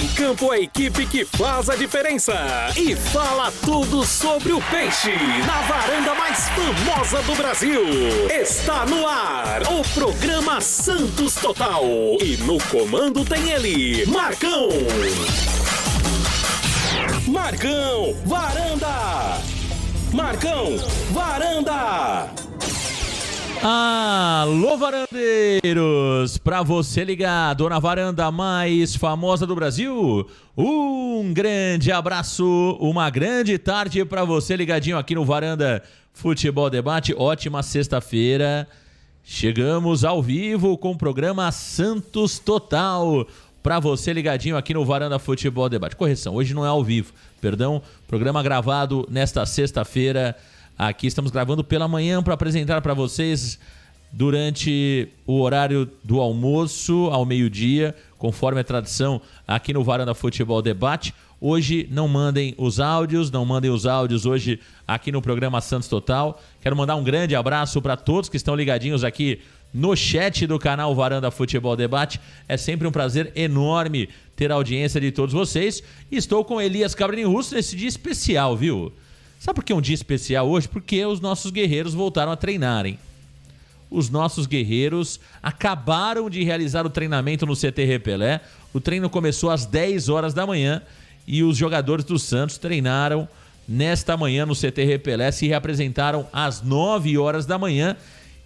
Em campo, a equipe que faz a diferença. E fala tudo sobre o peixe. Na varanda mais famosa do Brasil. Está no ar o programa Santos Total. E no comando tem ele, Marcão. Marcão, varanda. Marcão, varanda. Alô, varandeiros! Pra você ligado na varanda mais famosa do Brasil, um grande abraço, uma grande tarde pra você ligadinho aqui no Varanda Futebol Debate. Ótima sexta-feira. Chegamos ao vivo com o programa Santos Total. Pra você ligadinho aqui no Varanda Futebol Debate. Correção, hoje não é ao vivo, perdão. Programa gravado nesta sexta-feira. Aqui estamos gravando pela manhã para apresentar para vocês durante o horário do almoço ao meio-dia, conforme a tradição aqui no Varanda Futebol Debate. Hoje não mandem os áudios hoje aqui no programa Santos Total. Quero mandar um grande abraço para todos que estão ligadinhos aqui no chat do canal Varanda Futebol Debate. É sempre um prazer enorme ter a audiência de todos vocês. Estou com Elias Cabrini Russo nesse dia especial, viu? Sabe por que é um dia especial hoje? Porque os nossos guerreiros voltaram a treinar, hein? Os nossos guerreiros acabaram de realizar o treinamento no CT Repelé. O treino começou às 10 horas da manhã e os jogadores do Santos treinaram nesta manhã no CT Repelé, se reapresentaram às 9 horas da manhã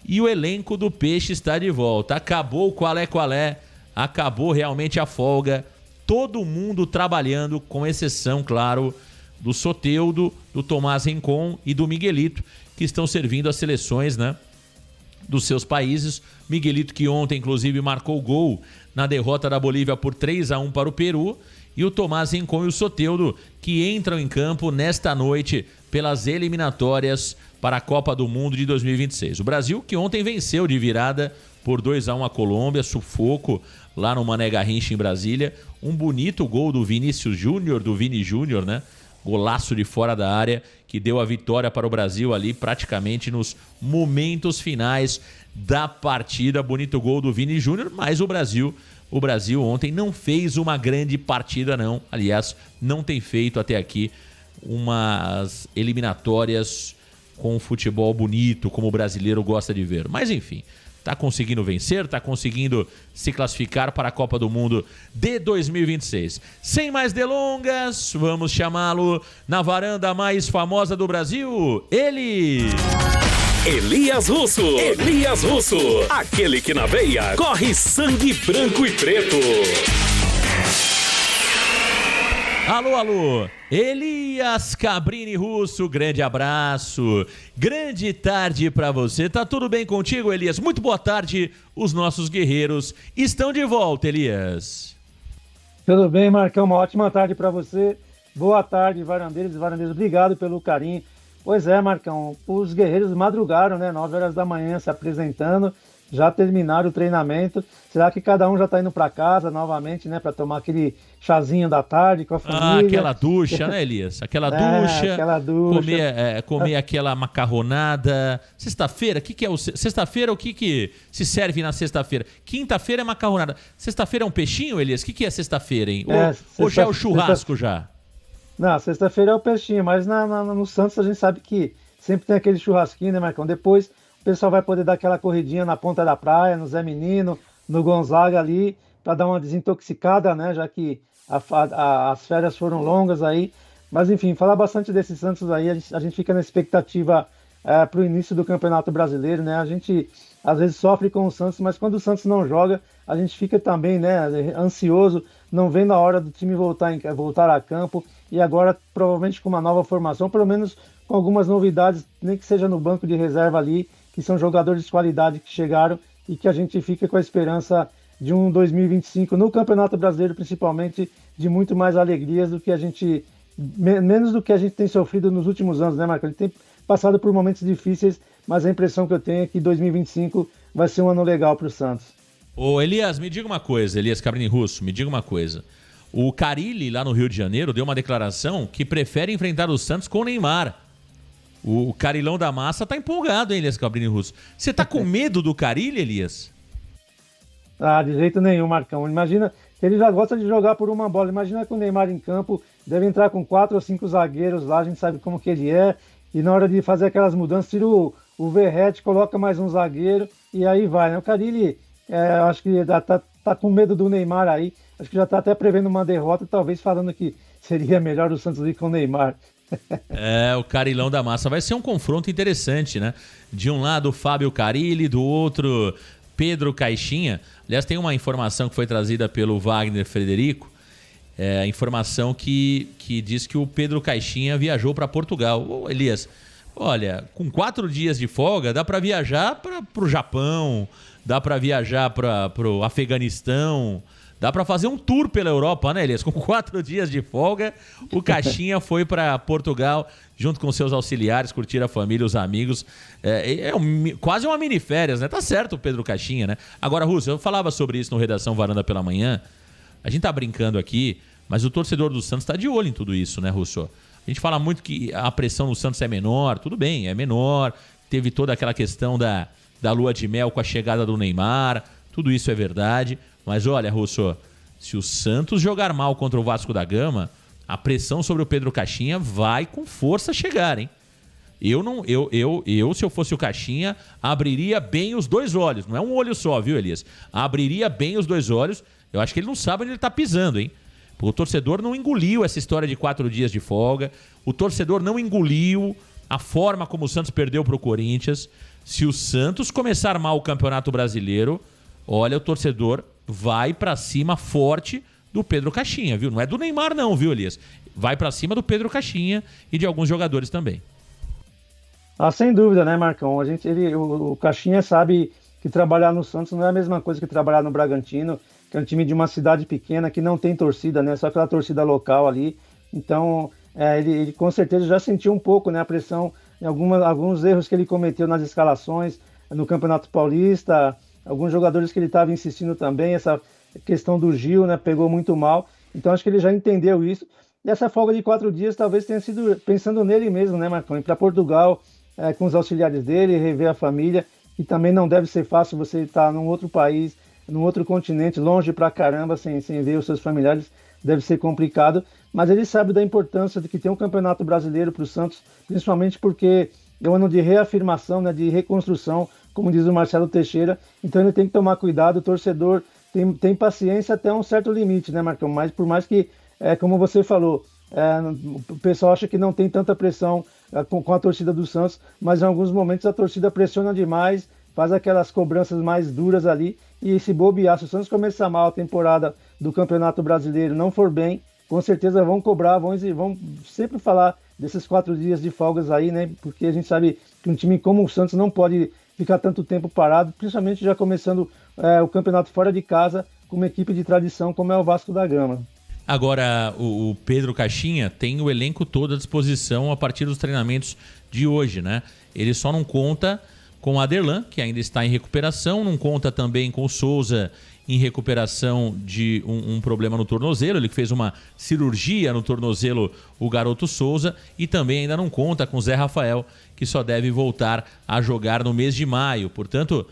e o elenco do Peixe está de volta. Acabou o qual é, acabou realmente a folga. Todo mundo trabalhando, com exceção, claro, do Soteldo, do Tomás Rincon e do Miguelito, que estão servindo as seleções, né, dos seus países. Miguelito, que ontem, inclusive, marcou gol na derrota da Bolívia por 3-1 para o Peru, e o Tomás Rincon e o Soteldo, que entram em campo nesta noite pelas eliminatórias para a Copa do Mundo de 2026. O Brasil, que ontem venceu de virada por 2-1 a Colômbia, sufoco lá no Mané Garrincha, em Brasília. Um bonito gol do Vinícius Júnior, do Vini Júnior, né? Golaço de fora da área, que deu a vitória para o Brasil ali praticamente nos momentos finais da partida. Bonito gol do Vini Júnior, mas o Brasil ontem não fez uma grande partida, não. Aliás, não tem feito até aqui umas eliminatórias com futebol bonito, como o brasileiro gosta de ver. Mas enfim, está conseguindo vencer, está conseguindo se classificar para a Copa do Mundo de 2026. Sem mais delongas, vamos chamá-lo na varanda mais famosa do Brasil, ele... Elias Russo, aquele que na veia corre sangue branco e preto. Alô, Elias Cabrini Russo, grande abraço, grande tarde pra você. Tá tudo bem contigo, Elias? Muito boa tarde, os nossos guerreiros estão de volta, Elias. Tudo bem, Marcão, uma ótima tarde pra você. Boa tarde, varandeiros e varandeiros, obrigado pelo carinho. Pois é, Marcão, os guerreiros madrugaram, né, 9 horas da manhã se apresentando, já terminaram o treinamento. Será que cada um já está indo para casa novamente, né, para tomar aquele chazinho da tarde com a família? Aquela ducha, né, Elias? Aquela ducha. Comer aquela macarronada. Sexta-feira, o que é o sexta-feira? O que se serve na sexta-feira? Quinta-feira é macarronada. Sexta-feira é um peixinho, Elias? O que é sexta-feira, hein? Ou já é o churrasco já? Não, sexta-feira é o peixinho, mas no Santos a gente sabe que sempre tem aquele churrasquinho, né, Marcão? Depois o pessoal vai poder dar aquela corridinha na ponta da praia, no Zé Menino, no Gonzaga ali, para dar uma desintoxicada, né? Já que as férias foram longas aí. Mas enfim, falar bastante desse Santos aí, a gente fica na expectativa para o início do Campeonato Brasileiro, né? A gente às vezes sofre com o Santos, mas quando o Santos não joga, a gente fica também, né, ansioso, não vendo a hora do time voltar a campo. E agora, provavelmente com uma nova formação, pelo menos com algumas novidades, nem que seja no banco de reserva ali, que são jogadores de qualidade que chegaram e que a gente fica com a esperança de um 2025 no Campeonato Brasileiro, principalmente, de muito mais alegrias do que menos do que a gente tem sofrido nos últimos anos, né, Marco? A gente tem passado por momentos difíceis, mas a impressão que eu tenho é que 2025 vai ser um ano legal para o Santos. Ô Elias, me diga uma coisa, Elias Cabrini Russo, me diga uma coisa. O Carille, lá no Rio de Janeiro, deu uma declaração que prefere enfrentar o Santos com o Neymar. O Carilão da Massa tá empolgado, hein, Elias Cabrini Russo? Você tá com medo do Carille, Elias? Ah, de jeito nenhum, Marcão. Imagina ele já gosta de jogar por uma bola. Imagina que o Neymar em campo deve entrar com 4 ou 5 zagueiros lá, a gente sabe como que ele é, e na hora de fazer aquelas mudanças, tira o Verratti, coloca mais um zagueiro, e aí vai, né? O Carille, acho que tá com medo do Neymar aí, acho que já tá até prevendo uma derrota, talvez falando que seria melhor o Santos ir com o Neymar. O Carilão da Massa. Vai ser um confronto interessante, né? De um lado, Fábio Carille, do outro, Pedro Caixinha. Aliás, tem uma informação que foi trazida pelo Wagner Frederico, a informação que diz que o Pedro Caixinha viajou para Portugal. Ô, Elias, olha, com 4 dias de folga, dá para viajar para o Japão, dá para viajar para o Afeganistão, dá para fazer um tour pela Europa, né, Elias? Com 4 dias de folga, o Caixinha foi para Portugal, junto com seus auxiliares, curtir a família, os amigos. Quase uma mini férias, né? Tá certo o Pedro Caixinha, né? Agora, Russo, eu falava sobre isso no Redação Varanda pela Manhã. A gente tá brincando aqui, mas o torcedor do Santos tá de olho em tudo isso, né, Russo? A gente fala muito que a pressão no Santos é menor, tudo bem, é menor. Teve toda aquela questão da lua de mel com a chegada do Neymar, tudo isso é verdade. Mas olha, Russo, se o Santos jogar mal contra o Vasco da Gama, a pressão sobre o Pedro Caixinha vai com força chegar, hein? Se eu fosse o Caixinha, abriria bem os 2 olhos. Não é um olho só, viu, Elias? Abriria bem os 2 olhos. Eu acho que ele não sabe onde ele tá pisando, hein? Porque o torcedor não engoliu essa história de 4 dias de folga. O torcedor não engoliu a forma como o Santos perdeu pro Corinthians. Se o Santos começar mal o Campeonato Brasileiro, olha, o torcedor vai pra cima forte do Pedro Caixinha, viu? Não é do Neymar não, viu, Elias? Vai pra cima do Pedro Caixinha e de alguns jogadores também. Sem dúvida, né, Marcão? O Caixinha sabe que trabalhar no Santos não é a mesma coisa que trabalhar no Bragantino, que é um time de uma cidade pequena que não tem torcida, né? Só aquela torcida local ali. Então, ele com certeza já sentiu um pouco, né, a pressão em alguns erros que ele cometeu nas escalações no Campeonato Paulista, alguns jogadores que ele estava insistindo também, essa questão do Gil, né, pegou muito mal. Então, acho que ele já entendeu isso. E essa folga de 4 dias talvez tenha sido pensando nele mesmo, né, Marcão? Ir para Portugal com os auxiliares dele, rever a família. E também não deve ser fácil você estar num outro país, num outro continente, longe pra caramba, sem ver os seus familiares, deve ser complicado, mas ele sabe da importância de que tem um Campeonato Brasileiro para o Santos, principalmente porque é um ano de reafirmação, né, de reconstrução, como diz o Marcelo Teixeira, então ele tem que tomar cuidado, o torcedor tem paciência até um certo limite, né, Marcão? Mas por mais que, como você falou, o pessoal acha que não tem tanta pressão com a torcida do Santos, mas em alguns momentos a torcida pressiona demais, faz aquelas cobranças mais duras ali, e se bobear, se o Santos começar mal a temporada do Campeonato Brasileiro, não for bem, com certeza vão cobrar, vão sempre falar desses 4 dias de folgas aí, né? Porque a gente sabe que um time como o Santos não pode ficar tanto tempo parado, principalmente já começando o campeonato fora de casa, com uma equipe de tradição como é o Vasco da Gama. Agora, o Pedro Caixinha tem o elenco todo à disposição a partir dos treinamentos de hoje, né? Ele só não conta com o Aderlan, que ainda está em recuperação, não conta também com o Souza em recuperação de um problema no tornozelo, ele fez uma cirurgia no tornozelo, o garoto Souza, e também ainda não conta com o Zé Rafael, que só deve voltar a jogar no mês de maio. Portanto,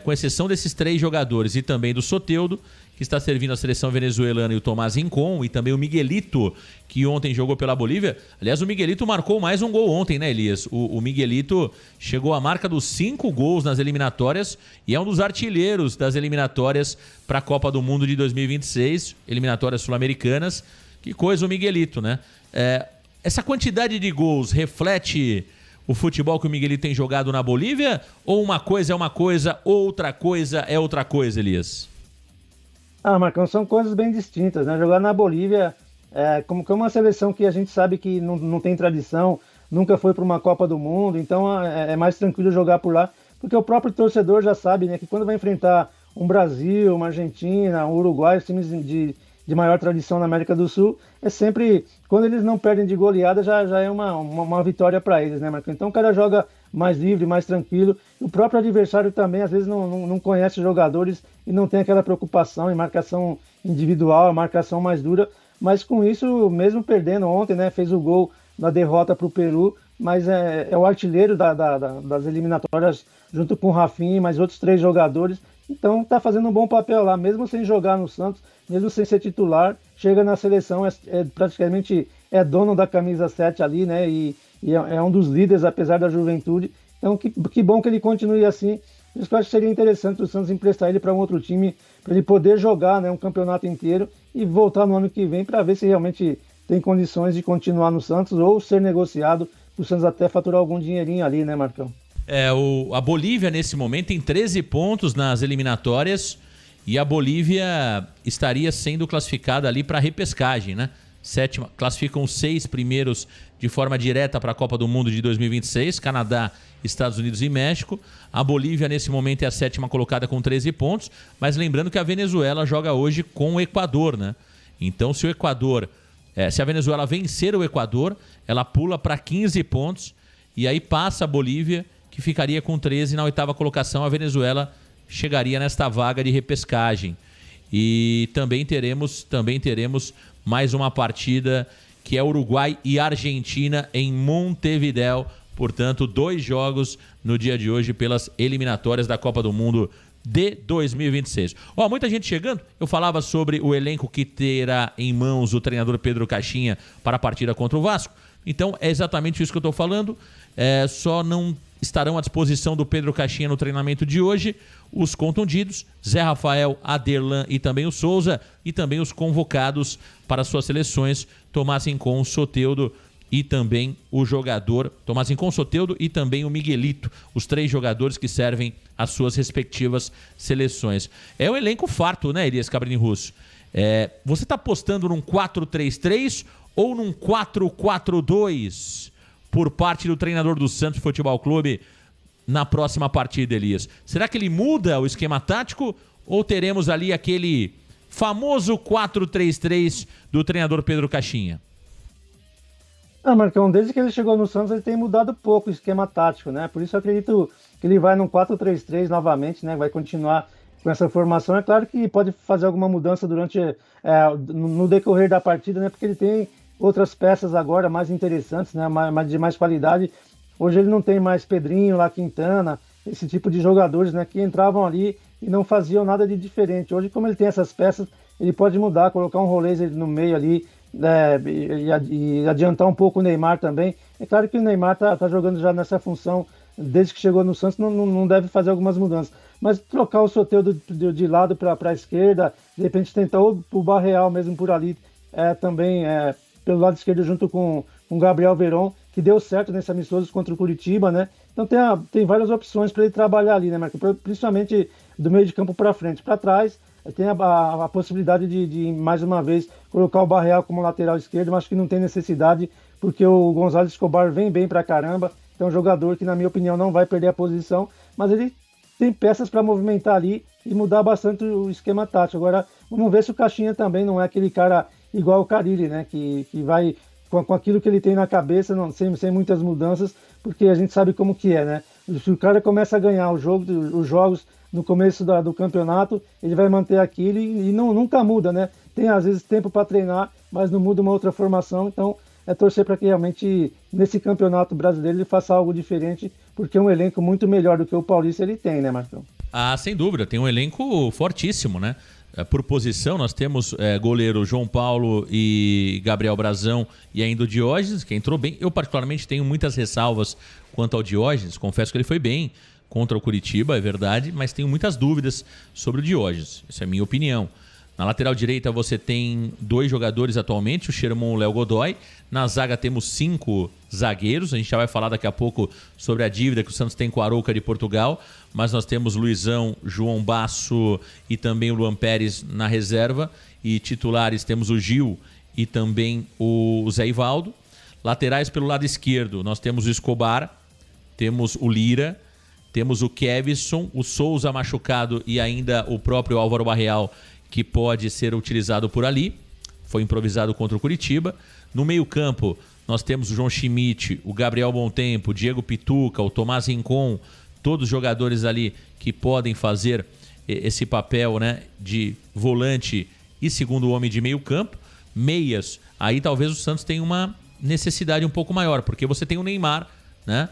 com exceção desses 3 jogadores e também do Soteldo, que está servindo a seleção venezuelana, e o Tomás Rincon, e também o Miguelito, que ontem jogou pela Bolívia. Aliás, o Miguelito marcou mais um gol ontem, né, Elias? O Miguelito chegou à marca dos 5 gols nas eliminatórias e é um dos artilheiros das eliminatórias para a Copa do Mundo de 2026, eliminatórias sul-americanas. Que coisa o Miguelito, né? Essa quantidade de gols reflete o futebol que o Miguelito tem jogado na Bolívia? Ou uma coisa é uma coisa, outra coisa é outra coisa, Elias? Marcão, são coisas bem distintas, né? Jogar na Bolívia, como uma seleção que a gente sabe que não tem tradição, nunca foi para uma Copa do Mundo, então é mais tranquilo jogar por lá, porque o próprio torcedor já sabe, né, que quando vai enfrentar um Brasil, uma Argentina, um Uruguai, os times de maior tradição na América do Sul, é sempre, quando eles não perdem de goleada, já é uma vitória para eles, né, Marcão? Então o cara joga mais livre, mais tranquilo. O próprio adversário também, às vezes, não conhece os jogadores e não tem aquela preocupação em marcação individual, a marcação mais dura. Mas com isso, mesmo perdendo ontem, né, fez o gol na derrota para o Peru, mas é o artilheiro das eliminatórias, junto com o Rafinha e mais outros 3 jogadores. Então está fazendo um bom papel lá, mesmo sem jogar no Santos, mesmo sem ser titular, chega na seleção, praticamente dono da camisa 7 ali, né? E é um dos líderes, apesar da juventude. Então que bom que ele continue assim. Por isso que eu acho que seria interessante o Santos emprestar ele para um outro time, para ele poder jogar, né, um campeonato inteiro e voltar no ano que vem para ver se realmente tem condições de continuar no Santos ou ser negociado para o Santos até faturar algum dinheirinho ali, né, Marcão? A Bolívia, nesse momento, tem 13 pontos nas eliminatórias e a Bolívia estaria sendo classificada ali para repescagem, né? Sétima, classificam os 6 primeiros de forma direta para a Copa do Mundo de 2026, Canadá, Estados Unidos e México. A Bolívia, nesse momento, é a 7ª colocada com 13 pontos, mas lembrando que a Venezuela joga hoje com o Equador, né? Então, se a Venezuela vencer o Equador, ela pula para 15 pontos e aí passa a Bolívia, que ficaria com 13 na 8ª colocação. A Venezuela chegaria nesta vaga de repescagem. E também teremos mais uma partida que é Uruguai e Argentina em Montevidéu. Portanto, 2 jogos no dia de hoje pelas eliminatórias da Copa do Mundo de 2026. Muita gente chegando. Eu falava sobre o elenco que terá em mãos o treinador Pedro Caixinha para a partida contra o Vasco. Então, é exatamente isso que eu estou falando. Só não estarão à disposição do Pedro Caixinha no treinamento de hoje os contundidos, Zé Rafael, Aderlan e também o Souza, e também os convocados para suas seleções, Tomás Rincon, Soteldo e também o jogador Tomás Rincon, Soteldo e também o Miguelito, os 3 jogadores que servem às suas respectivas seleções. É um elenco farto, né, Elias Cabrini Russo? Você está apostando num 4-3-3 ou num 4-4-2 por parte do treinador do Santos Futebol Clube na próxima partida, Elias? Será que ele muda o esquema tático ou teremos ali aquele famoso 4-3-3 do treinador Pedro Caixinha? Marcão, desde que ele chegou no Santos, ele tem mudado pouco o esquema tático, né? Por isso eu acredito que ele vai num 4-3-3 novamente, né? Vai continuar com essa formação. É claro que pode fazer alguma mudança no decorrer da partida, né? Porque ele tem outras peças agora mais interessantes, né? De mais qualidade. Hoje ele não tem mais Pedrinho, lá Quintana, esse tipo de jogadores, né? Que entravam ali e não faziam nada de diferente. Hoje, como ele tem essas peças, ele pode mudar, colocar um Rolês no meio ali, e adiantar um pouco o Neymar também. É claro que o Neymar tá jogando já nessa função desde que chegou no Santos, não deve fazer algumas mudanças. Mas trocar o Soteldo de lado para a esquerda, de repente tentar o Barreal mesmo por ali, também pelo lado esquerdo junto com o Gabriel Veron, que deu certo nesse amistoso contra o Curitiba, né? Então tem várias opções para ele trabalhar ali, né, Marco? Principalmente do meio de campo para frente. Para trás, tem a possibilidade de, mais uma vez, colocar o Barreal como lateral esquerdo, mas acho que não tem necessidade, porque o Gonzalo Escobar vem bem pra caramba. É um jogador que, na minha opinião, não vai perder a posição, mas ele tem peças para movimentar ali e mudar bastante o esquema tático. Agora, vamos ver se o Caixinha também não é aquele cara igual o Carille, né? Que vai com aquilo que ele tem na cabeça, sem muitas mudanças, porque a gente sabe como que é, né? Se o cara começa a ganhar os jogos no começo do campeonato, ele vai manter aquilo e nunca muda, né? Tem às vezes tempo para treinar, mas não muda uma outra formação, então é torcer para que realmente nesse campeonato brasileiro ele faça algo diferente, porque é um elenco muito melhor do que o Paulista ele tem, né, Marcão? Sem dúvida, tem um elenco fortíssimo, né? Por posição, nós temos goleiro João Paulo e Gabriel Brazão e ainda o Diógenes, que entrou bem. Eu particularmente tenho muitas ressalvas quanto ao Diógenes, confesso que ele foi bem contra o Curitiba, é verdade, mas tenho muitas dúvidas sobre o Diógenes, essa é a minha opinião. Na lateral direita você tem 2 jogadores atualmente, o Sherman e o Léo Godoy. Na zaga temos 5 zagueiros, a gente já vai falar daqui a pouco sobre a dívida que o Santos tem com a Arouca de Portugal, mas nós temos Luizão, João Basso e também o Luan Pérez na reserva, e titulares temos o Gil e também o Zé Ivaldo. Laterais pelo lado esquerdo nós temos o Escobar, temos o Lira, temos o Kevson, o Souza machucado e ainda o próprio Álvaro Barreal, que pode ser utilizado por ali. Foi improvisado contra o Curitiba. No meio-campo, nós temos o João Schmidt, o Gabriel Bontempo, o Diego Pituca, o Tomás Rincon, todos jogadores ali que podem fazer esse papel, né, de volante e segundo homem de meio-campo. Meias, aí talvez o Santos tenha uma necessidade um pouco maior, porque você tem o Neymar, né,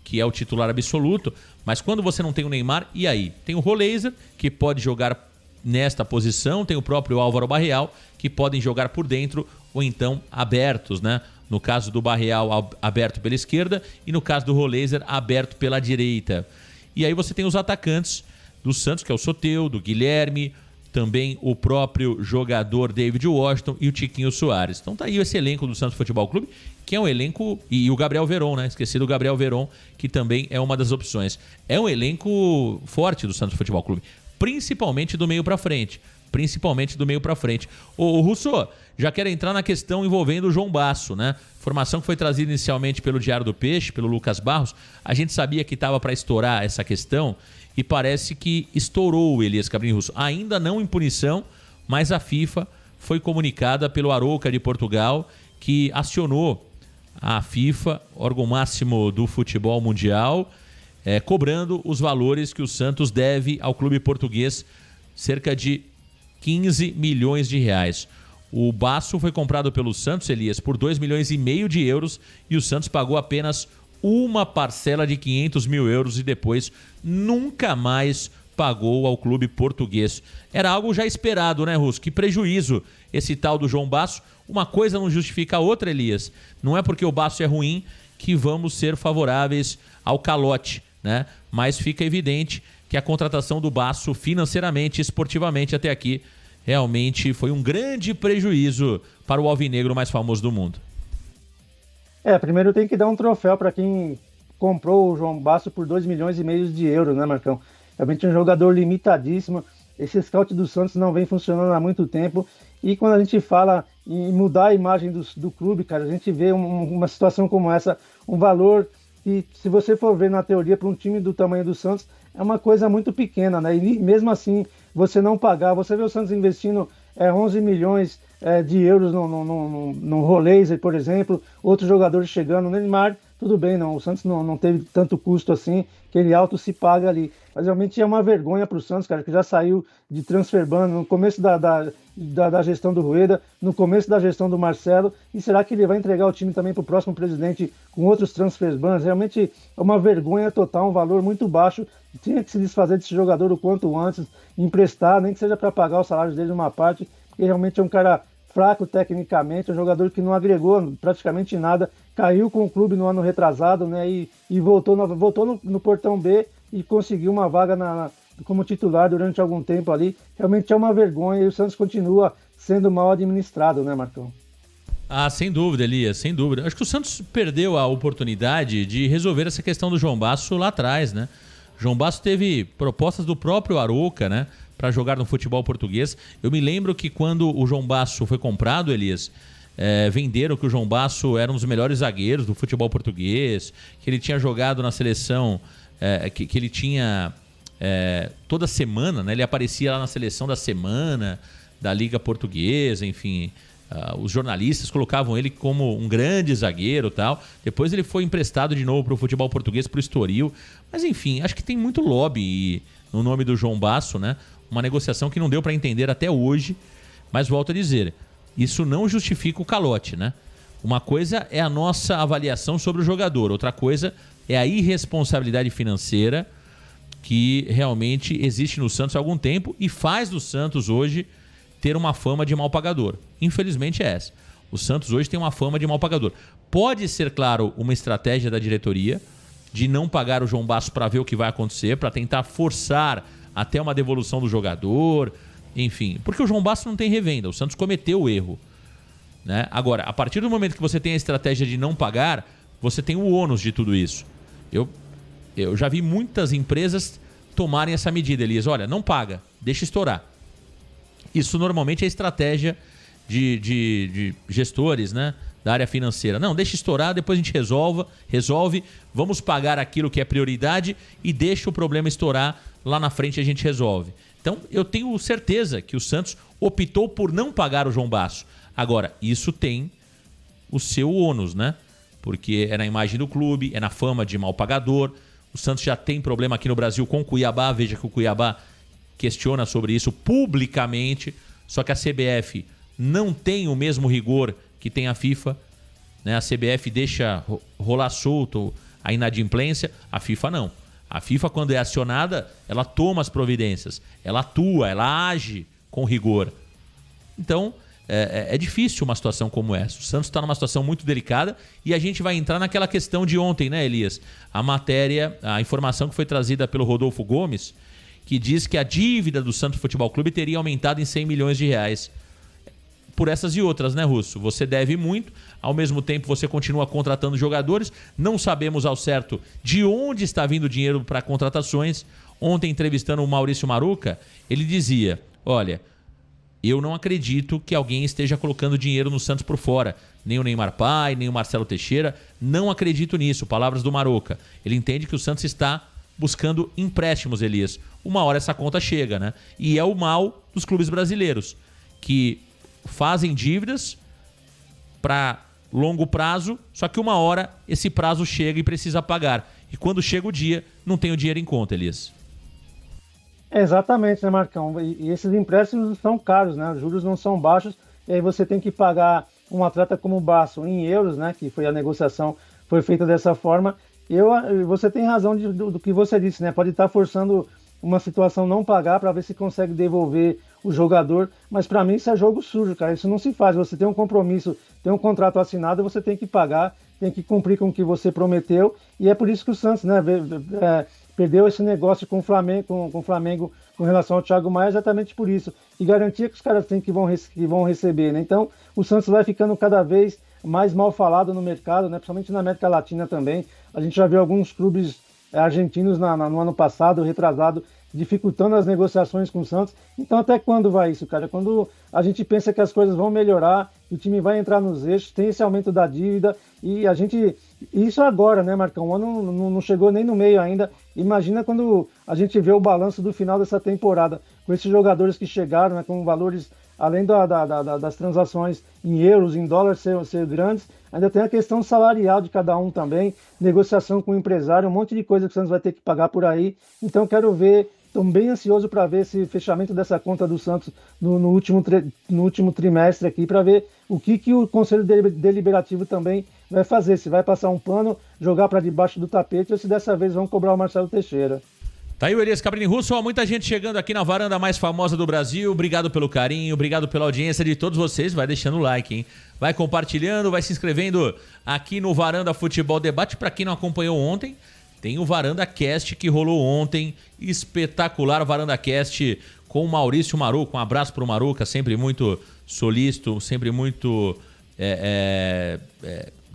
que é o titular absoluto, mas quando você não tem o Neymar, e aí? Tem o Roleiser, que pode jogar nesta posição, tem o próprio Álvaro Barreal, que podem jogar por dentro ou então abertos, né? No caso do Barreal, aberto pela esquerda, e no caso do Roleiser, aberto pela direita. E aí você tem os atacantes do Santos, que é o Soteldo, do Guilherme, também o próprio jogador David Washington e o Tiquinho Soares. Então tá aí esse elenco do Santos Futebol Clube, que é um elenco... E o Gabriel Veron, né? Esqueci do Gabriel Veron, que também é uma das opções. É um elenco forte do Santos Futebol Clube, principalmente do meio pra frente. Ô Russo, já quero entrar na questão envolvendo o João Basso, né? Informação que foi trazida inicialmente pelo Diário do Peixe, pelo Lucas Barros. A gente sabia que estava para estourar essa questão e parece que estourou o Elias Cabrini Russo. Ainda não em punição, mas a FIFA foi comunicada pelo Arouca de Portugal, que acionou a FIFA, órgão máximo do futebol mundial, cobrando os valores que o Santos deve ao clube português, cerca de 15 milhões de reais. O Basso foi comprado pelo Santos, Elias, por 2,5 milhões de euros e o Santos pagou apenas uma parcela de 500 mil euros e depois nunca mais pagou ao clube português. Era algo já esperado, né, Russo? Que prejuízo esse tal do João Basso. Uma coisa não justifica a outra, Elias. Não é porque o Basso é ruim que vamos ser favoráveis ao calote, né? Mas fica evidente que a contratação do Basso financeiramente e esportivamente até aqui realmente foi um grande prejuízo para o alvinegro mais famoso do mundo. Primeiro tem que dar um troféu para quem comprou o João Basso por 2,5 milhões de euros, né, Marcão? Realmente um jogador limitadíssimo. Esse scout do Santos não vem funcionando há muito tempo. E quando a gente fala em mudar a imagem do clube, cara, a gente vê uma situação como essa, um valor que, se você for ver na teoria, para um time do tamanho do Santos, é uma coisa muito pequena, né? E mesmo assim, você não pagar, você vê o Santos investindo 11 milhões de euros no Roleiser, por exemplo, outros jogadores chegando, no Neymar, tudo bem, não, o Santos não teve tanto custo assim, aquele alto se paga ali. Mas realmente é uma vergonha para o Santos, cara, que já saiu de transfer ban no começo da gestão do Rueda, no começo da gestão do Marcelo, e será que ele vai entregar o time também para o próximo presidente com outros transfer bans? Realmente é uma vergonha total, um valor muito baixo. Tinha que se desfazer desse jogador o quanto antes, emprestar, nem que seja para pagar o salário dele uma parte, porque realmente é um cara fraco tecnicamente, um jogador que não agregou praticamente nada, caiu com o clube no ano retrasado, né, e voltou no Portão B e conseguiu uma vaga como titular durante algum tempo ali. Realmente é uma vergonha e o Santos continua sendo mal administrado, né, Marcão? Ah, sem dúvida, Elias, sem dúvida. Acho que o Santos perdeu a oportunidade de resolver essa questão do João Basso lá atrás, né? João Basso teve propostas do próprio Arouca, né, para jogar no futebol português. Eu me lembro que quando o João Basso foi comprado, Elias, venderam que o João Basso era um dos melhores zagueiros do futebol português, que ele tinha jogado na seleção, que ele tinha toda semana, né, ele aparecia lá na seleção da semana, da Liga Portuguesa, enfim... os jornalistas colocavam ele como um grande zagueiro e tal. Depois ele foi emprestado de novo para o futebol português, para o Estoril. Mas enfim, acho que tem muito lobby no nome do João Basso, né? Uma negociação que não deu para entender até hoje. Mas volto a dizer, isso não justifica o calote, né? Uma coisa é a nossa avaliação sobre o jogador, outra coisa é a irresponsabilidade financeira que realmente existe no Santos há algum tempo e faz do Santos hoje ter uma fama de mal pagador. Infelizmente é essa. O Santos hoje tem uma fama de mal pagador. Pode ser, claro, uma estratégia da diretoria de não pagar o João Basso para ver o que vai acontecer, para tentar forçar até uma devolução do jogador, enfim. Porque o João Basso não tem revenda. O Santos cometeu o erro, né? Agora, a partir do momento que você tem a estratégia de não pagar, você tem o ônus de tudo isso. Eu já vi muitas empresas tomarem essa medida, Elias. Olha, não paga, deixa estourar. Isso normalmente é estratégia de gestores, né, da área financeira. Não, deixa estourar, depois a gente resolve, vamos pagar aquilo que é prioridade e deixa o problema estourar, lá na frente a gente resolve. Então, eu tenho certeza que o Santos optou por não pagar o João Basso. Agora, isso tem o seu ônus, né? Porque é na imagem do clube, é na fama de mal pagador. O Santos já tem problema aqui no Brasil com o Cuiabá, veja que o Cuiabá questiona sobre isso publicamente, só que a CBF não tem o mesmo rigor que tem a FIFA, né? A CBF deixa rolar solto a inadimplência. A FIFA não. A FIFA, quando é acionada, ela toma as providências, ela atua, ela age com rigor. Então, é difícil uma situação como essa. O Santos está numa situação muito delicada e a gente vai entrar naquela questão de ontem, né, Elias? A informação que foi trazida pelo Rodolfo Gomes, que diz que a dívida do Santos Futebol Clube teria aumentado em 100 milhões de reais. Por essas e outras, né, Russo? Você deve muito, ao mesmo tempo você continua contratando jogadores, não sabemos ao certo de onde está vindo o dinheiro para contratações. Ontem, entrevistando o Maurício Maruca, ele dizia, olha, eu não acredito que alguém esteja colocando dinheiro no Santos por fora, nem o Neymar Pai, nem o Marcelo Teixeira, não acredito nisso, palavras do Maruca. Ele entende que o Santos está buscando empréstimos, Elias. Uma hora essa conta chega, né? E é o mal dos clubes brasileiros, que fazem dívidas para longo prazo, só que uma hora esse prazo chega e precisa pagar. E quando chega o dia, não tem o dinheiro em conta, Elias. Exatamente, né, Marcão? E esses empréstimos são caros, né? Os juros não são baixos, e aí você tem que pagar um atleta como o Basso em euros, né? Que foi a negociação, foi feita dessa forma. Você tem razão do que você disse, né? Pode estar forçando uma situação não pagar para ver se consegue devolver o jogador, mas para mim isso é jogo sujo, cara, isso não se faz. Você tem um compromisso, tem um contrato assinado, você tem que pagar, tem que cumprir com o que você prometeu, e é por isso que o Santos, né, perdeu esse negócio com o Flamengo com relação ao Thiago Maia, exatamente por isso, e garantia que os caras têm que vão receber, né? Então o Santos vai ficando cada vez mais mal falado no mercado, né, principalmente na América Latina também. A gente já viu alguns clubes argentinos no ano passado, retrasado, dificultando as negociações com o Santos. Então até quando vai isso, cara? Quando a gente pensa que as coisas vão melhorar, o time vai entrar nos eixos, tem esse aumento da dívida, e a gente... Isso agora, né, Marcão? O ano não chegou nem no meio ainda. Imagina quando a gente vê o balanço do final dessa temporada, com esses jogadores que chegaram, né, com valores, além das transações em euros, em dólares ser grandes, ainda tem a questão salarial de cada um também, negociação com o empresário, um monte de coisa que o Santos vai ter que pagar por aí. Então quero ver, estou bem ansioso para ver esse fechamento dessa conta do Santos no último trimestre aqui, para ver o que o Conselho Deliberativo também vai fazer, se vai passar um pano, jogar para debaixo do tapete, ou se dessa vez vão cobrar o Marcelo Teixeira. Tá aí o Elias Cabrini Russo, muita gente chegando aqui na varanda mais famosa do Brasil. Obrigado pelo carinho, obrigado pela audiência de todos vocês. Vai deixando o like, hein? Vai compartilhando, vai se inscrevendo aqui no Varanda Futebol Debate. Para quem não acompanhou ontem, tem o Varanda Cast que rolou ontem. Espetacular o Varanda Cast com o Maurício Maruca. Um abraço pro Maruca, sempre muito solícito, sempre muito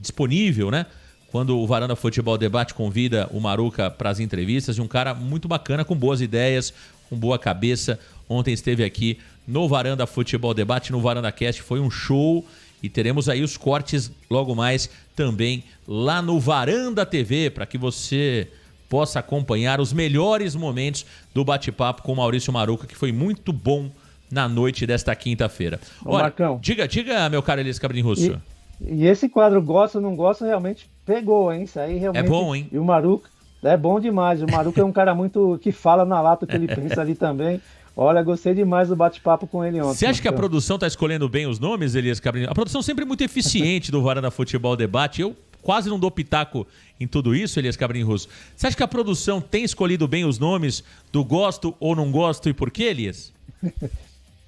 disponível, né? Quando o Varanda Futebol Debate convida o Maruca para as entrevistas, e um cara muito bacana, com boas ideias, com boa cabeça. Ontem esteve aqui no Varanda Futebol Debate, no Varanda Cast, foi um show, e teremos aí os cortes logo mais também lá no Varanda TV, para que você possa acompanhar os melhores momentos do bate-papo com o Maurício Maruca, que foi muito bom na noite desta quinta-feira. Olha, Marcão, diga, meu caro Elias Cabrini Russo. E esse quadro gosta ou não gosta, realmente pegou, hein? Isso aí realmente... É bom, hein? E o Maruca é bom demais. O Maruca é um cara muito que fala na lata o que ele pensa ali também. Olha, gostei demais do bate-papo com ele ontem. Você acha que a produção tá escolhendo bem os nomes, Elias Cabrini? A produção sempre é muito eficiente do Varanda Futebol Debate. Eu quase não dou pitaco em tudo isso, Elias Cabrini Russo. Você acha que a produção tem escolhido bem os nomes do gosto ou não gosto, e por quê, Elias?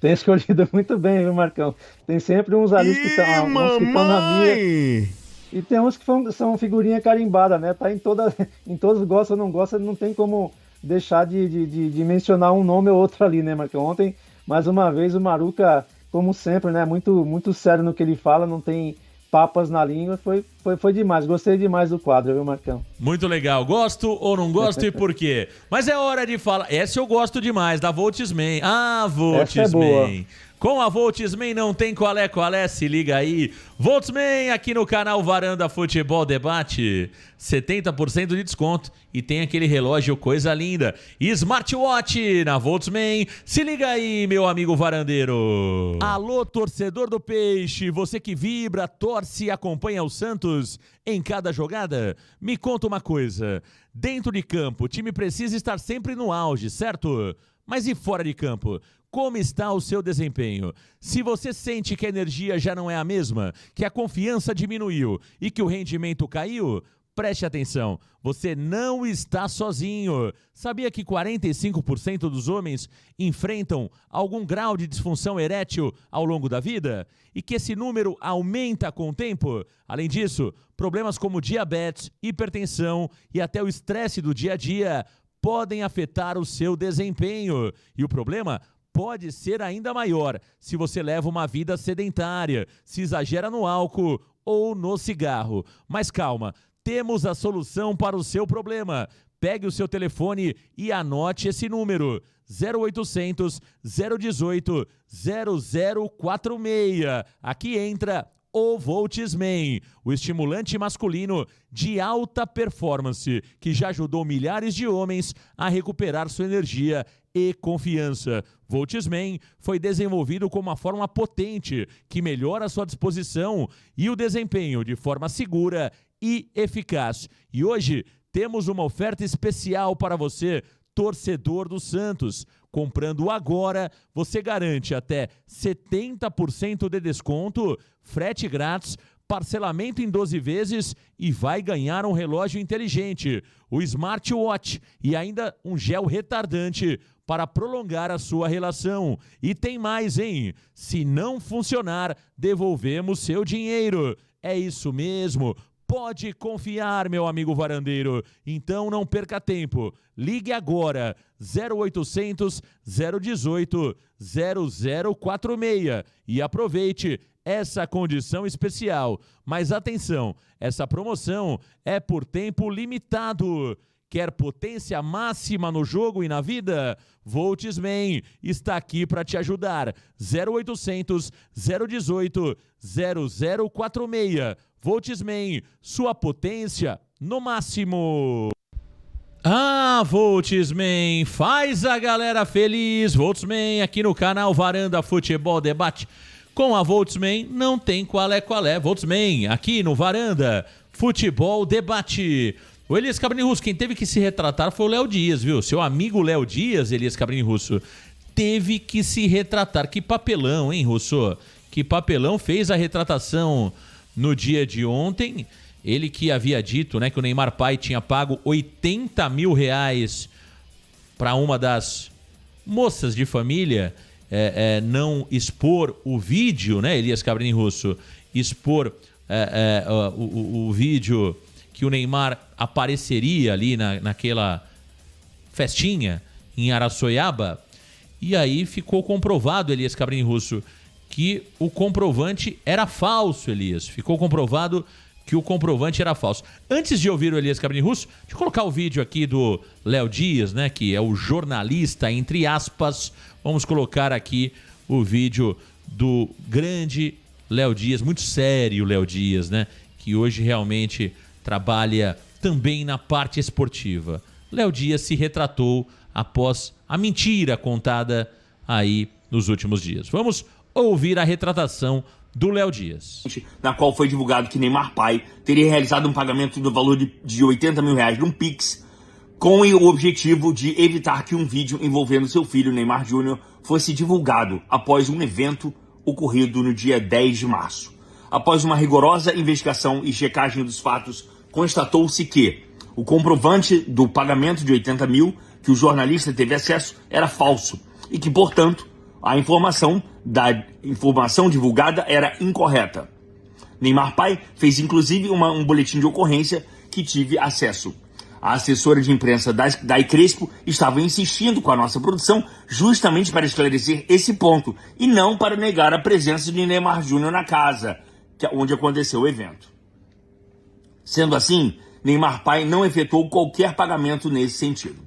Tem escolhido muito bem, viu, Marcão? Tem sempre uns ali que estão na mira. E tem uns que são figurinha carimbada, né? Tá em todos gosta ou não gosta, não tem como deixar de mencionar um nome ou outro ali, né, Marcão? Ontem, mais uma vez, o Maruca, como sempre, né? Muito, muito sério no que ele fala, não tem papas na língua, foi demais. Gostei demais do quadro, viu, Marcão? Muito legal. Gosto ou não gosto e por quê? Mas é hora de falar. Essa eu gosto demais, da Voltisman. Ah, Voltisman. Essa é boa. Com a Voltisman não tem qual é, se liga aí. Voltisman aqui no canal Varanda Futebol Debate. 70% de desconto. E tem aquele relógio coisa linda. Smartwatch na Voltisman. Se liga aí, meu amigo varandeiro. Alô, torcedor do Peixe. Você que vibra, torce e acompanha o Santos em cada jogada. Me conta uma coisa. Dentro de campo, o time precisa estar sempre no auge, certo? Mas e fora de campo? Como está o seu desempenho? Se você sente que a energia já não é a mesma, que a confiança diminuiu e que o rendimento caiu, Preste atenção, você não está sozinho. Sabia que 45% dos homens enfrentam algum grau de disfunção erétil ao longo da vida? E que esse número aumenta com o tempo? Além disso, problemas como diabetes, hipertensão e até o estresse do dia a dia podem afetar o seu desempenho. E o problema pode ser ainda maior se você leva uma vida sedentária, se exagera no álcool ou no cigarro. Mas calma, temos a solução para o seu problema. Pegue o seu telefone e anote esse número: 0800 018 0046. Aqui entra o Voltismen, o estimulante masculino de alta performance, que já ajudou milhares de homens a recuperar sua energia e confiança. Voltismen foi desenvolvido com uma forma potente que melhora a sua disposição e o desempenho de forma segura e eficaz. E hoje temos uma oferta especial para você, torcedor do Santos. Comprando agora, você garante até 70% de desconto, frete grátis, parcelamento em 12 vezes e vai ganhar um relógio inteligente, o Smartwatch e ainda um gel retardante para prolongar a sua relação. E tem mais, hein? Se não funcionar, devolvemos seu dinheiro. É isso mesmo. Pode confiar, meu amigo varandeiro. Então não perca tempo. Ligue agora, 0800 018 0046 e aproveite essa condição especial. Mas atenção, essa promoção é por tempo limitado. Quer potência máxima no jogo e na vida? Voltismen está aqui para te ajudar. 0800 018 0046. Voltismen, sua potência no máximo. Ah, Voltismen, faz a galera feliz. Voltismen aqui no canal Varanda Futebol Debate. Com a Voltismen não tem qual é. Voltismen aqui no Varanda Futebol Debate. O Elias Cabrini Russo, quem teve que se retratar foi o Léo Dias, viu? Seu amigo Léo Dias, Elias Cabrini Russo, teve que se retratar. Que papelão, hein, Russo? Que papelão. Fez a retratação no dia de ontem. Ele que havia dito, né, que o Neymar pai tinha pago 80 mil reais para uma das moças de família não expor o vídeo, né, Elias Cabrini Russo, expor o vídeo que o Neymar apareceria ali naquela festinha em Araçoiaba. E aí ficou comprovado, Elias Cabrini Russo, que o comprovante era falso, Elias. Ficou comprovado que o comprovante era falso. Antes de ouvir o Elias Cabrini Russo, deixa eu colocar o vídeo aqui do Léo Dias, né, que é o jornalista, entre aspas. Vamos colocar aqui o vídeo do grande Léo Dias, muito sério Léo Dias, né, que hoje realmente trabalha também na parte esportiva. Léo Dias se retratou após a mentira contada aí nos últimos dias. Vamos ouvir a retratação do Léo Dias. Na qual foi divulgado que Neymar pai teria realizado um pagamento do valor de 80 mil reais num Pix, com o objetivo de evitar que um vídeo envolvendo seu filho Neymar Júnior fosse divulgado após um evento ocorrido no dia 10 de março. Após uma rigorosa investigação e checagem dos fatos, constatou-se que o comprovante do pagamento de 80 mil que o jornalista teve acesso era falso e que, portanto, a informação divulgada era incorreta. Neymar pai fez inclusive um boletim de ocorrência que tive acesso. A assessora de imprensa da Crespo estava insistindo com a nossa produção justamente para esclarecer esse ponto e não para negar a presença de Neymar Júnior na casa onde aconteceu o evento. Sendo assim, Neymar pai não efetuou qualquer pagamento nesse sentido.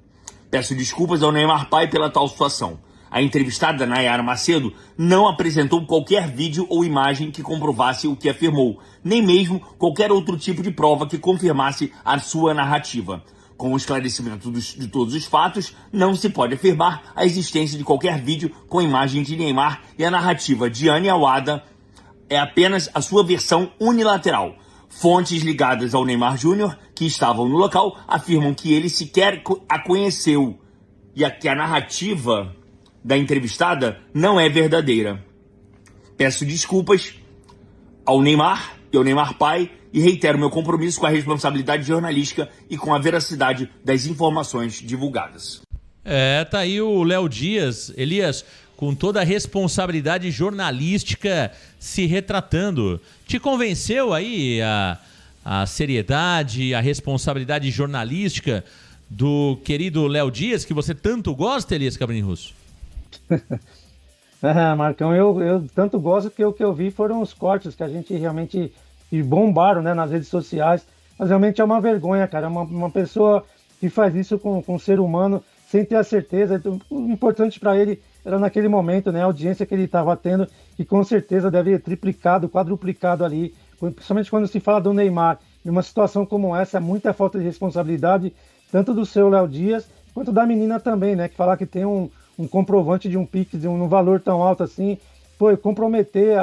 Peço desculpas ao Neymar pai pela tal situação. A entrevistada Nayara Macedo não apresentou qualquer vídeo ou imagem que comprovasse o que afirmou, nem mesmo qualquer outro tipo de prova que confirmasse a sua narrativa. Com o esclarecimento de todos os fatos, não se pode afirmar a existência de qualquer vídeo com imagem de Neymar e a narrativa de Anne Awada é apenas a sua versão unilateral. Fontes ligadas ao Neymar Júnior, que estavam no local, afirmam que ele sequer a conheceu e que a narrativa da entrevistada não é verdadeira. Peço desculpas ao Neymar e ao Neymar pai e reitero meu compromisso com a responsabilidade jornalística e com a veracidade das informações divulgadas. Tá aí o Léo Dias, Elias, com toda a responsabilidade jornalística se retratando. Te convenceu aí a seriedade, a responsabilidade jornalística do querido Léo Dias, que você tanto gosta, Elias Cabrini Russo? Marcão, eu tanto gosto que o que eu vi foram os cortes que a gente realmente bombaram, né, nas redes sociais. Mas realmente é uma vergonha, cara. Uma pessoa que faz isso com um ser humano sem ter a certeza. O importante para ele era naquele momento, né, a audiência que ele estava tendo, que com certeza deve ter triplicado, quadruplicado ali, principalmente quando se fala do Neymar. Em uma situação como essa, é muita falta de responsabilidade, tanto do seu Léo Dias, quanto da menina também, né, que falar que tem um comprovante de um Pix de um valor tão alto assim, foi comprometer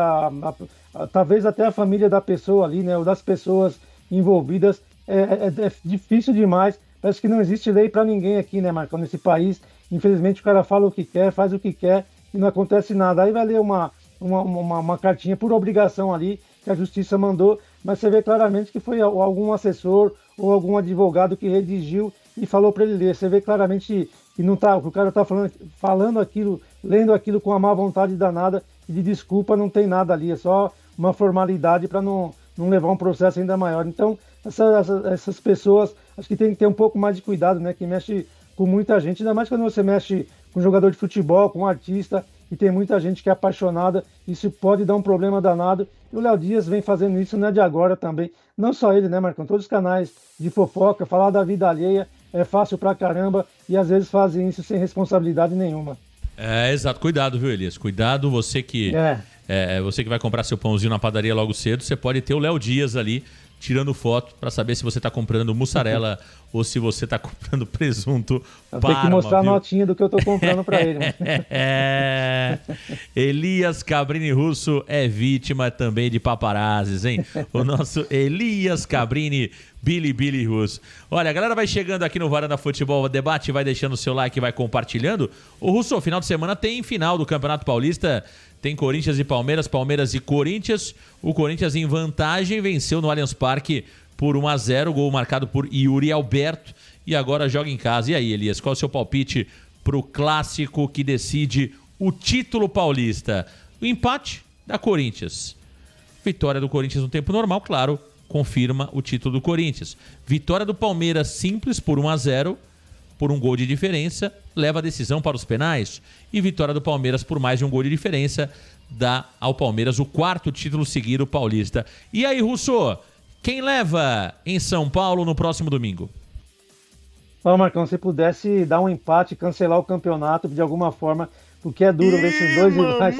talvez até a família da pessoa ali, né, ou das pessoas envolvidas. É difícil demais. Parece que não existe lei para ninguém aqui, né, Marcão, nesse país. Infelizmente o cara fala o que quer, faz o que quer e não acontece nada. Aí vai ler uma cartinha por obrigação ali que a justiça mandou, mas você vê claramente que foi algum assessor ou algum advogado que redigiu e falou para ele ler. Você vê claramente que não tá, que o cara está falando aquilo, lendo aquilo com a má vontade danada, e de desculpa não tem nada ali, é só uma formalidade para não levar um processo ainda maior. Então, essas pessoas, acho que tem que ter um pouco mais de cuidado, né? Que mexe com muita gente, ainda mais quando você mexe com jogador de futebol, com um artista, e tem muita gente que é apaixonada, isso pode dar um problema danado. E o Léo Dias vem fazendo isso, não é de agora também. Não só ele, né, Marcão? Todos os canais de fofoca, falar da vida alheia é fácil pra caramba, e às vezes fazem isso sem responsabilidade nenhuma. Exato. Cuidado, viu, Elias? Cuidado, você que você que vai comprar seu pãozinho na padaria logo cedo, você pode ter o Léo Dias ali tirando foto para saber se você está comprando mussarela ou se você está comprando presunto Parma. Tem que mostrar a notinha do que eu estou comprando para ele. Elias Cabrini Russo é vítima também de paparazzis, hein? O nosso Elias Cabrini Billy Russo. Olha, a galera vai chegando aqui no Varanda Futebol Debate, vai deixando o seu like, vai compartilhando. O Russo, final de semana tem final do Campeonato Paulista. Tem Corinthians e Palmeiras, Palmeiras e Corinthians. O Corinthians em vantagem venceu no Allianz Parque por 1-0, gol marcado por Yuri Alberto, e agora joga em casa. E aí, Elias, qual é o seu palpite pro clássico que decide o título paulista? O empate da Corinthians. Vitória do Corinthians no tempo normal, claro, confirma o título do Corinthians. Vitória do Palmeiras simples por 1-0, por um gol de diferença, leva a decisão para os penais. E vitória do Palmeiras por mais de um gol de diferença dá ao Palmeiras o 4º título seguido paulista. E aí, Russo, quem leva em São Paulo no próximo domingo? Marcão, se pudesse dar um empate, cancelar o campeonato de alguma forma, porque é duro ver esses dois rivais.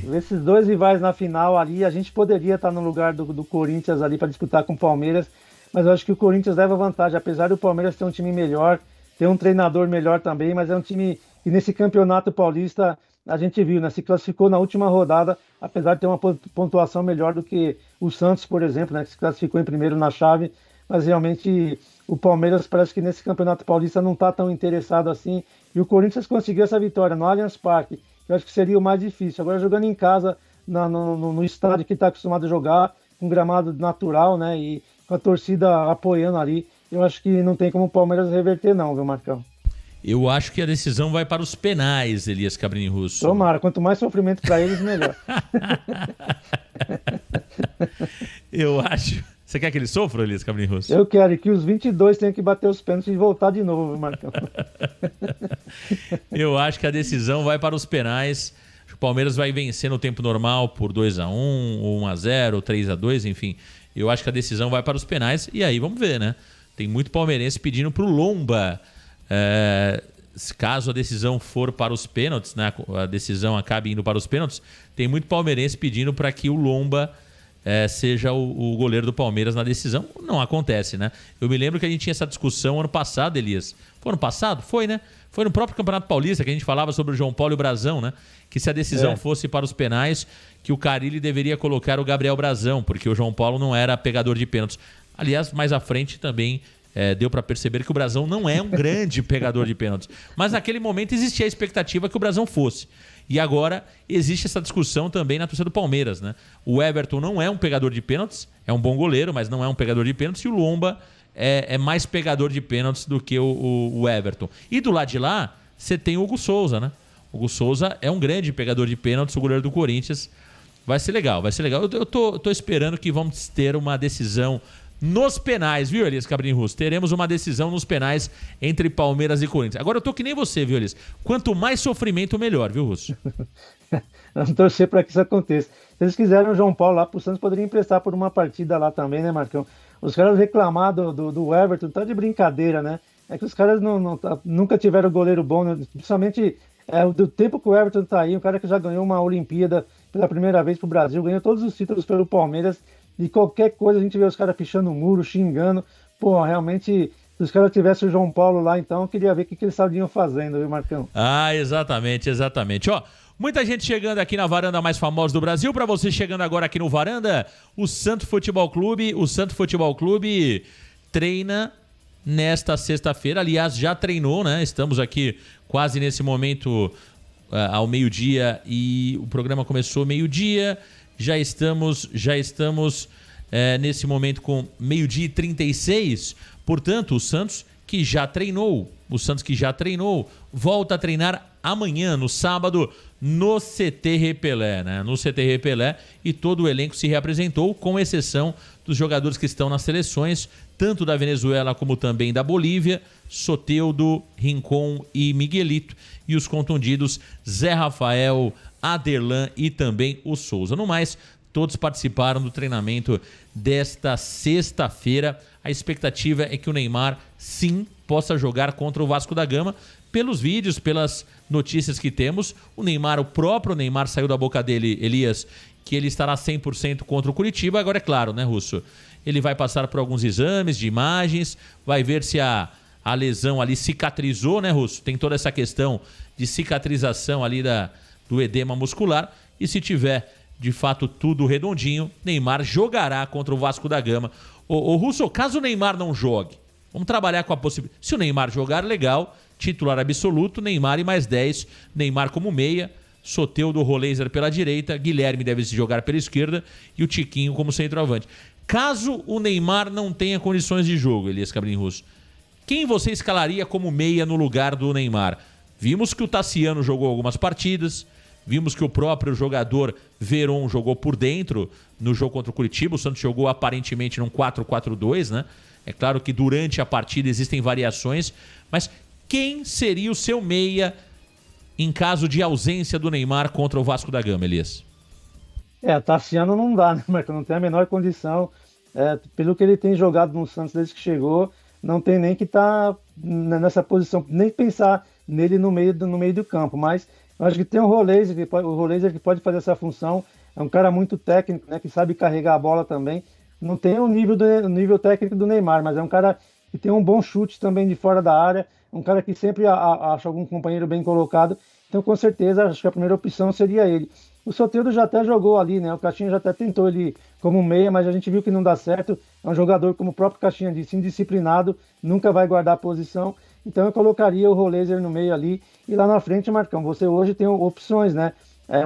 Ver esses dois rivais na final ali, a gente poderia estar no lugar do Corinthians ali para disputar com o Palmeiras, mas eu acho que o Corinthians leva vantagem, apesar do Palmeiras ter um time melhor, ter um treinador melhor também, mas é um time que nesse campeonato paulista a gente viu, né? Se classificou na última rodada, apesar de ter uma pontuação melhor do que o Santos, por exemplo, né? Que se classificou em primeiro na chave, mas realmente o Palmeiras parece que nesse campeonato paulista não está tão interessado assim, e o Corinthians conseguiu essa vitória no Allianz Parque, eu acho que seria o mais difícil. Agora jogando em casa, no estádio que está acostumado a jogar, com gramado natural, né? E com a torcida apoiando ali, eu acho que não tem como o Palmeiras reverter não, viu, Marcão? Eu acho que a decisão vai para os penais, Elias Cabrini Russo. Tomara, quanto mais sofrimento para eles, melhor. Eu acho... Você quer que ele sofra, Elias Cabrini Russo? Eu quero, e que os 22 tenham que bater os pênaltis e voltar de novo, Marcão. Eu acho que a decisão vai para os penais. O Palmeiras vai vencer no tempo normal por 2-1, ou 1-0, ou 3-2, enfim. Eu acho que a decisão vai para os penais. E aí, vamos ver, né? Tem muito palmeirense pedindo pro Lomba. Caso a decisão for para os pênaltis, né? A decisão acabe indo para os pênaltis, tem muito palmeirense pedindo para que o Lomba seja o goleiro do Palmeiras na decisão. Não acontece, né? Eu me lembro que a gente tinha essa discussão ano passado, Elias. Foi ano passado? Foi, né? Foi no próprio Campeonato Paulista que a gente falava sobre o João Paulo e o Brazão, né? Que se a decisão fosse para os penais, que o Carille deveria colocar o Gabriel Brazão, porque o João Paulo não era pegador de pênaltis. Aliás, mais à frente também deu para perceber que o Brazão não é um grande pegador de pênaltis. Mas naquele momento existia a expectativa que o Brazão fosse. E agora existe essa discussão também na torcida do Palmeiras, né? O Everton não é um pegador de pênaltis, é um bom goleiro, mas não é um pegador de pênaltis, e o Lomba é mais pegador de pênaltis do que o Everton. E do lado de lá, você tem o Hugo Souza, né? O Hugo Souza é um grande pegador de pênaltis, o goleiro do Corinthians. Vai ser legal, vai ser legal. Eu tô esperando que vamos ter uma decisão nos penais, viu, Elias Cabrini Russo? Teremos uma decisão nos penais entre Palmeiras e Corinthians. Agora eu tô que nem você, viu, Elias? Quanto mais sofrimento, melhor, viu, Russo? Vamos torcer para que isso aconteça. Se eles quiserem o João Paulo lá pro Santos, poderia emprestar por uma partida lá também, né, Marcão? Os caras reclamar do Everton, tá de brincadeira, né? É que os caras nunca tiveram goleiro bom, né? Principalmente do tempo que o Everton tá aí, um cara que já ganhou uma Olimpíada pela primeira vez pro Brasil, ganhou todos os títulos pelo Palmeiras, e qualquer coisa a gente vê os caras pichando o muro, xingando. Pô, realmente, se os caras tivessem o João Paulo lá, então, eu queria ver o que eles estavam fazendo, viu, Marcão? Ah, exatamente. Ó, muita gente chegando aqui na varanda mais famosa do Brasil. Para você chegando agora aqui no Varanda, o Santo Futebol Clube treina nesta sexta-feira. Aliás, já treinou, né? Estamos aqui quase nesse momento ao meio-dia e o programa começou meio-dia. Já estamos nesse momento com meio-dia e 36. Portanto, o Santos que já treinou, volta a treinar amanhã, no sábado, no CT Repelé, né? No CT Repelé, e todo o elenco se reapresentou, com exceção dos jogadores que estão nas seleções, tanto da Venezuela como também da Bolívia, Soteldo, Rincon e Miguelito, e os contundidos Zé Rafael, Aderlan e também o Souza. No mais, todos participaram do treinamento desta sexta-feira. A expectativa é que o Neymar, sim, possa jogar contra o Vasco da Gama. Pelos vídeos, pelas notícias que temos, o próprio Neymar, saiu da boca dele, Elias, que ele estará 100% contra o Curitiba. Agora é claro, né, Russo? Ele vai passar por alguns exames de imagens, vai ver se a lesão ali cicatrizou, né, Russo? Tem toda essa questão de cicatrização ali do edema muscular, e se tiver de fato tudo redondinho, Neymar jogará contra o Vasco da Gama. Ô Russo, caso o Neymar não jogue, vamos trabalhar com a possibilidade. Se o Neymar jogar, legal, titular absoluto, Neymar e mais 10, Neymar como meia, Soteldo, Roleiser pela direita, Guilherme deve se jogar pela esquerda e o Tiquinho como centroavante. Caso o Neymar não tenha condições de jogo, Elias Cabrini Russo, quem você escalaria como meia no lugar do Neymar? Vimos que o Tassiano jogou algumas partidas, vimos que o próprio jogador Veron jogou por dentro no jogo contra o Curitiba. O Santos jogou aparentemente num 4-4-2, né? É claro que durante a partida existem variações, mas quem seria o seu meia em caso de ausência do Neymar contra o Vasco da Gama, Elias? Tassiano não dá, né, Marco? Não tem a menor condição. Pelo que ele tem jogado no Santos desde que chegou, não tem nem que estar nessa posição, nem pensar nele no meio do campo, mas eu acho que tem o Roleiser que pode fazer essa função. É um cara muito técnico, né, que sabe carregar a bola também. Não tem o nível técnico do Neymar, mas é um cara que tem um bom chute também de fora da área, um cara que sempre acha algum companheiro bem colocado. Então, com certeza, acho que a primeira opção seria ele. O Soteldo já até jogou ali, né? O Caixinha já até tentou ele como meia, mas a gente viu que não dá certo. É um jogador, como o próprio Caixinha disse, indisciplinado, nunca vai guardar a posição. Então eu colocaria o Roleiser no meio ali. E lá na frente, Marcão, você hoje tem opções, né?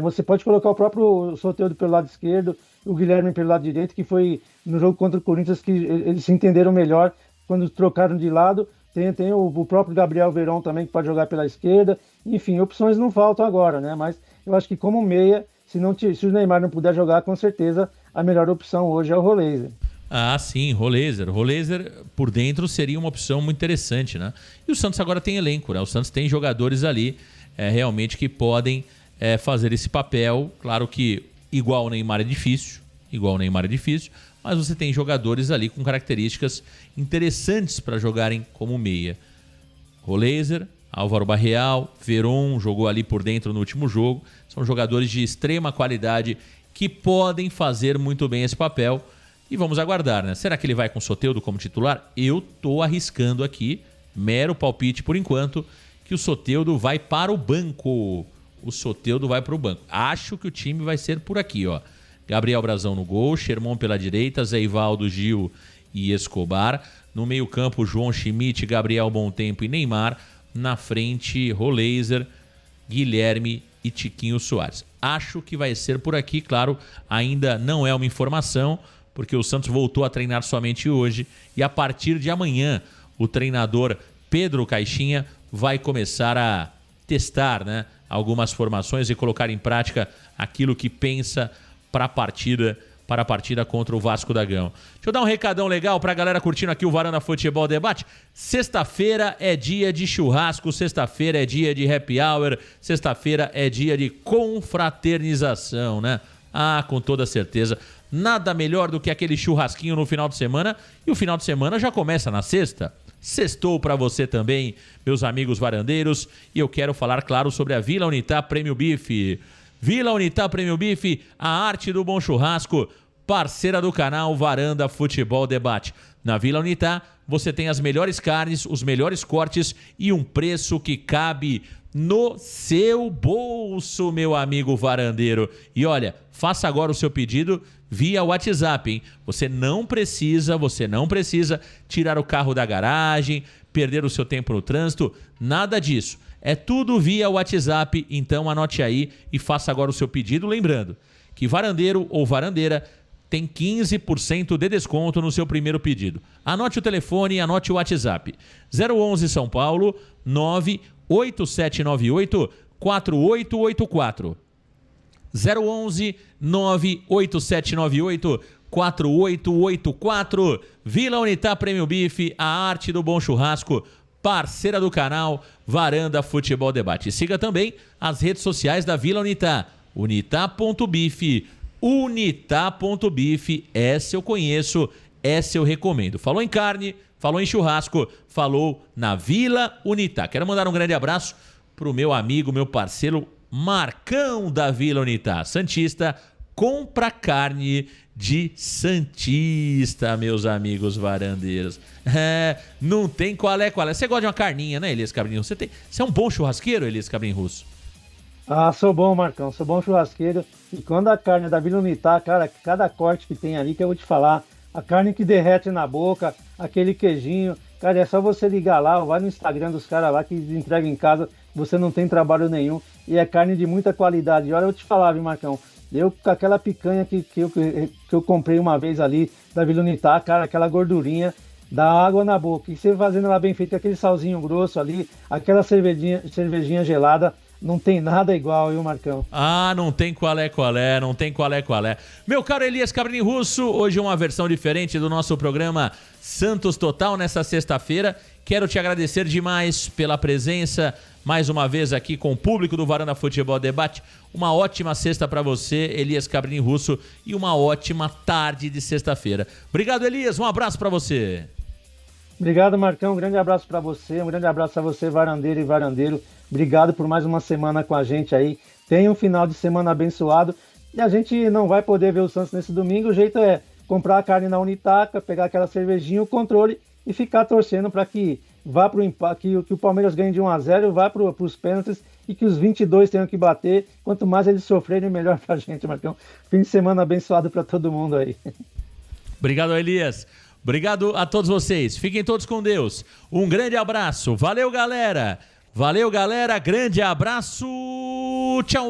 Você pode colocar o próprio Soteldo pelo lado esquerdo, o Guilherme pelo lado direito, que foi no jogo contra o Corinthians que eles se entenderam melhor quando trocaram de lado. Tem o próprio Gabriel Veron também, que pode jogar pela esquerda. Enfim, opções não faltam agora, né? Mas eu acho que como meia, se o Neymar não puder jogar, com certeza a melhor opção hoje é o Roleiser. Ah, sim, Roleiser. Roleiser por dentro seria uma opção muito interessante, né? E o Santos agora tem elenco, né? O Santos tem jogadores ali realmente que podem fazer esse papel. Claro que igual o Neymar é difícil, mas você tem jogadores ali com características interessantes para jogarem como meia. Roleiser, Álvaro Barreal, Veron jogou ali por dentro no último jogo. São jogadores de extrema qualidade que podem fazer muito bem esse papel. E vamos aguardar, né? Será que ele vai com o Soteldo como titular? Eu tô arriscando aqui, mero palpite por enquanto, que o Soteldo vai para o banco. Acho que o time vai ser por aqui, ó. Gabriel Brazão no gol, Sherman pela direita, Zé Ivaldo, Gil e Escobar. No meio-campo, João Schmidt, Gabriel Bom Tempo e Neymar. Na frente, Roleiser, Guilherme e Tiquinho Soares. Acho que vai ser por aqui, claro, ainda não é uma informação, porque o Santos voltou a treinar somente hoje e a partir de amanhã o treinador Pedro Caixinha vai começar a testar, né, algumas formações e colocar em prática aquilo que pensa para a partida contra o Vasco da Gama. Deixa eu dar um recadão legal para a galera curtindo aqui o Varanda Futebol Debate. Sexta-feira é dia de churrasco, sexta-feira é dia de happy hour, sexta-feira é dia de confraternização, né? Ah, com toda certeza. Nada melhor do que aquele churrasquinho no final de semana. E o final de semana já começa na sexta. Sextou para você também, meus amigos varandeiros. E eu quero falar, claro, sobre a Vila Unitá Prêmio Bife. Vila Unitá Prêmio Bife, a arte do bom churrasco, parceira do canal Varanda Futebol Debate. Na Vila Unitá, você tem as melhores carnes, os melhores cortes e um preço que cabe no seu bolso, meu amigo varandeiro. E olha, faça agora o seu pedido via WhatsApp, hein? Você não precisa tirar o carro da garagem, perder o seu tempo no trânsito, nada disso. É tudo via WhatsApp, então anote aí e faça agora o seu pedido. Lembrando que varandeiro ou varandeira tem 15% de desconto no seu primeiro pedido. Anote o telefone e anote o WhatsApp. 011 São Paulo 98798 4884. 011 98798 4884. Vila Unitá Prêmio Bife, a arte do bom churrasco, parceira do canal Varanda Futebol Debate. Siga também as redes sociais da Vila Unitá. Unitá.bife. Unitá.bife. Essa eu conheço, essa eu recomendo. Falou em carne, falou em churrasco, falou na Vila Unitá. Quero mandar um grande abraço pro meu amigo, meu parceiro Marcão da Vila Unitá. Santista, compra carne de Santista, meus amigos varandeiros. Não tem qual é. Você gosta de uma carninha, né, Elias Cabrini Russo? Você é um bom churrasqueiro, Elias Cabrini Russo? Ah, sou bom, Marcão, sou bom churrasqueiro. E quando a carne é da Vila Unitá, cara, cada corte que tem ali, que eu vou te falar, a carne que derrete na boca, aquele queijinho, cara, é só você ligar lá, vai no Instagram dos caras lá que entrega em casa, você não tem trabalho nenhum, e é carne de muita qualidade. E olha, eu vou te falar, viu, Marcão, eu com aquela picanha que eu comprei uma vez ali, da Vila Unitá, cara, aquela gordurinha, dá água na boca, e você fazendo ela bem feita, aquele salzinho grosso ali, aquela cervejinha gelada, não tem nada igual, viu, Marcão? Ah, não tem qual é. Meu caro Elias Cabrini Russo, hoje uma versão diferente do nosso programa Santos Total nessa sexta-feira. Quero te agradecer demais pela presença, mais uma vez aqui com o público do Varanda Futebol Debate. Uma ótima sexta para você, Elias Cabrini Russo, e uma ótima tarde de sexta-feira. Obrigado, Elias, um abraço para você. Obrigado, Marcão, um grande abraço para você, um grande abraço a você, varandeiro e varandeiro. Obrigado por mais uma semana com a gente aí. Tenha um final de semana abençoado. E a gente não vai poder ver o Santos nesse domingo. O jeito é comprar a carne na Unitá, pegar aquela cervejinha, o controle e ficar torcendo para que vá para o empate, que o Palmeiras ganhe de 1-0, vá para os pênaltis e que os 22 tenham que bater. Quanto mais eles sofrerem, melhor para a gente, Marcão. Fim de semana abençoado para todo mundo aí. Obrigado, Elias. Obrigado a todos vocês. Fiquem todos com Deus. Um grande abraço. Valeu, galera. Grande abraço. Tchau.